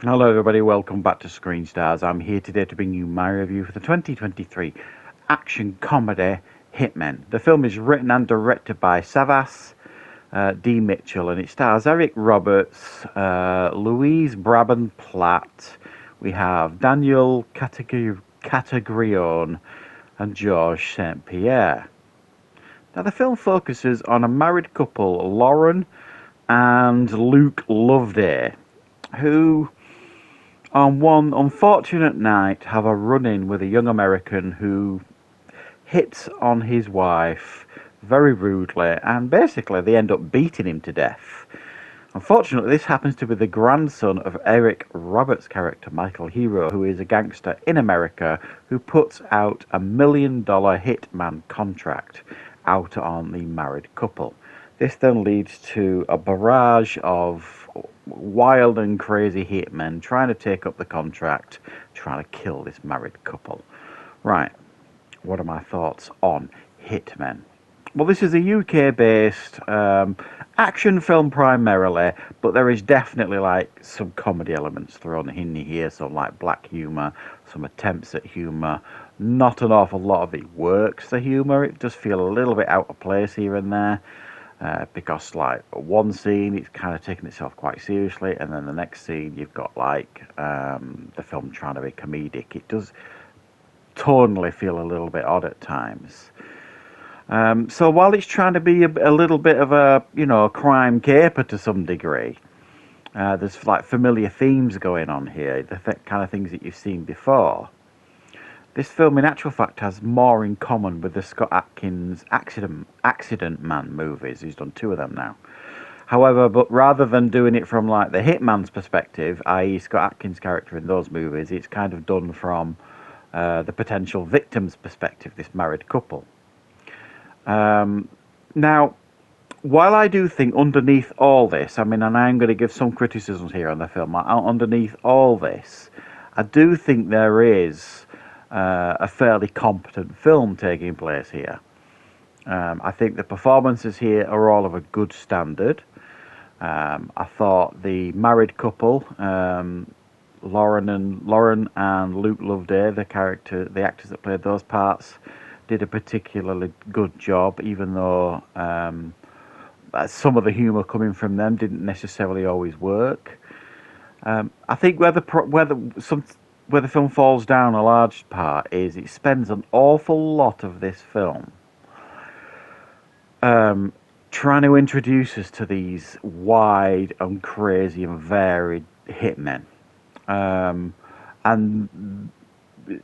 Hello everybody, welcome back to Screenstars. I'm here today to bring you my review for the 2023 action comedy Hitmen. The film is written and directed by Savas D. Mitchell, and it stars Eric Roberts, Louise Brabham Platt, we have Daniel Catagrione and Georges St. Pierre. Now the film focuses on a married couple, Lauren and Luke Loveday, who on one unfortunate night have a run-in with a young American who hits on his wife very rudely, and basically they end up beating him to death. Unfortunately, this happens to be the grandson of Eric Roberts' character, Michael Hero, who is a gangster in America who puts out $1 million hitman contract out on the married couple. This then leads to a barrage of wild and crazy hitmen trying to take up the contract, trying to kill this married couple. Right, what are my thoughts on Hitmen? Well, this is a UK-based action film primarily, but there is definitely like some comedy elements thrown in here, some like black humour, some attempts at humour. Not an awful lot of it works, the humour. It does feel a little bit out of place here and there. Because like one scene it's kind of taking itself quite seriously, and then the next scene you've got like the film trying to be comedic. It does tonally feel a little bit odd at times. So while it's trying to be a little bit of a crime caper to some degree, there's like familiar themes going on here, the kind of things that you've seen before. This film, in actual fact, has more in common with the Scott Adkins Accident Man movies. He's done 2 of them now. However, but rather than doing it from like the hitman's perspective, i.e. Scott Adkins' character in those movies, it's kind of done from the potential victim's perspective, this married couple. Now, while I do think underneath all this, I mean, and I'm going to give some criticisms here on the film, underneath all this, I do think there is a fairly competent film taking place here. I think the performances here are all of a good standard. I thought the married couple, Lauren and Luke Loveday, the actors that played those parts, did a particularly good job, even though some of the humour coming from them didn't necessarily always work. I think where the film falls down a large part is it spends an awful lot of this film trying to introduce us to these wide and crazy and varied hitmen, and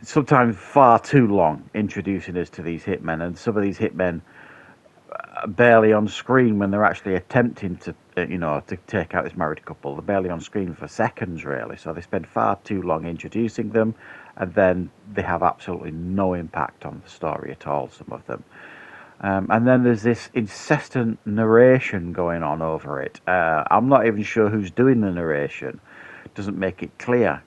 sometimes far too long introducing us to these hitmen, and some of these hitmen are barely on screen when they're actually attempting to to take out this married couple. They're barely on screen for seconds, really. So they spend far too long introducing them, and then they have absolutely no impact on the story at all, some of them. And then there's this incessant narration going on over it. I'm not even sure who's doing the narration. It doesn't make it clear.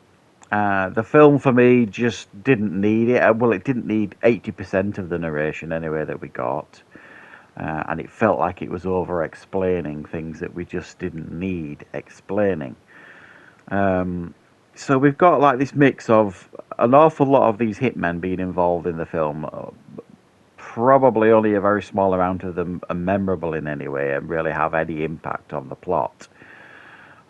The film, for me, just didn't need it. Well, it didn't need 80% of the narration anyway that we got. And it felt like it was over-explaining things that we just didn't need explaining. So we've got like this mix of an awful lot of these hitmen being involved in the film. Probably only a very small amount of them are memorable in any way and really have any impact on the plot.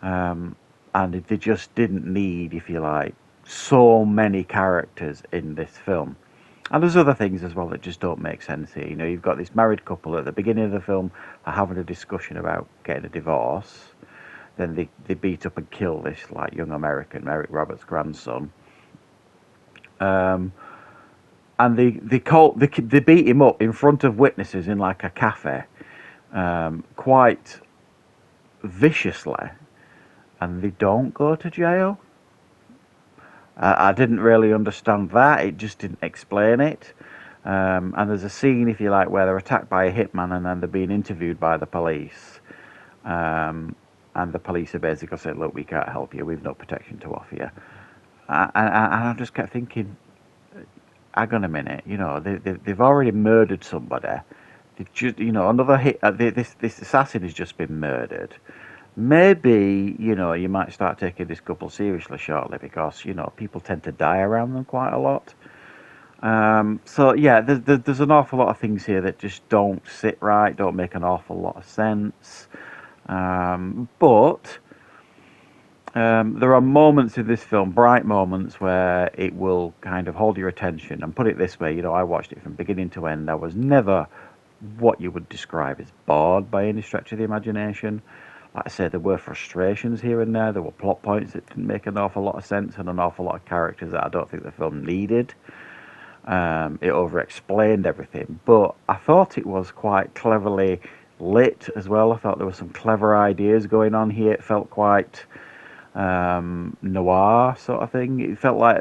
And they just didn't need, if you like, so many characters in this film. And there's other things as well that just don't make sense here. You've got this married couple at the beginning of the film are having a discussion about getting a divorce. Then they beat up and kill this like young American, Eric Roberts' grandson. And they beat him up in front of witnesses in like a cafe, quite viciously, and they don't go to jail. I didn't really understand that. It just didn't explain it. And there's a scene, if you like, where they're attacked by a hitman and then they're being interviewed by the police. And the police are basically saying, look, we can't help you. We've no protection to offer you. And I just kept thinking, hang on a minute. They've already murdered somebody. They've just, another hit. This assassin has just been murdered. maybe, you might start taking this couple seriously shortly because, people tend to die around them quite a lot. So yeah, there's an awful lot of things here that just don't sit right, don't make an awful lot of sense. But there are moments in this film, bright moments, where it will kind of hold your attention. And put it this way, I watched it from beginning to end. I was never what you would describe as bored by any stretch of the imagination. Like I said, there were frustrations here and there. There were plot points that didn't make an awful lot of sense, and an awful lot of characters that I don't think the film needed. It over-explained everything, but I thought it was quite cleverly lit as well. I thought there were some clever ideas going on here. It felt quite noir sort of thing. It felt like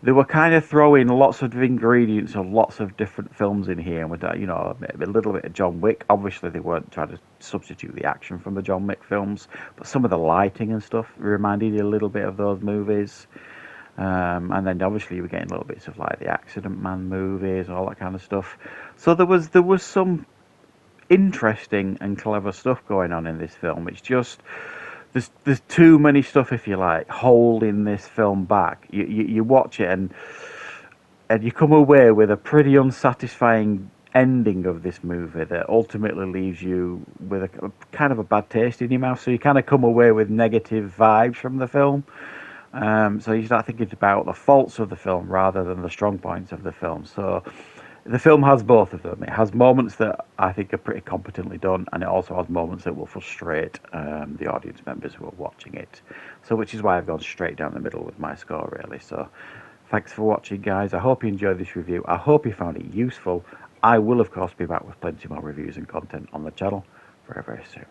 they were kind of throwing lots of ingredients of lots of different films in here, and with that, a little bit of John Wick. Obviously, they weren't trying to substitute the action from the John Wick films, but some of the lighting and stuff reminded you a little bit of those movies. And then obviously you were getting little bits of like the Accident Man movies and all that kind of stuff. So there was some interesting and clever stuff going on in this film. It's just there's too many stuff, if you like, holding this film back. You watch it and you come away with a pretty unsatisfying ending of this movie that ultimately leaves you with a kind of a bad taste in your mouth. So you kind of come away with negative vibes from the film. So you start thinking about the faults of the film rather than the strong points of the film. So the film has both of them. It has moments that I think are pretty competently done, and it also has moments that will frustrate the audience members who are watching it. So which is why I've gone straight down the middle with my score, really. So thanks for watching, guys. I hope you enjoyed this review. I hope you found it useful. I will, of course, be back with plenty more reviews and content on the channel very, very soon.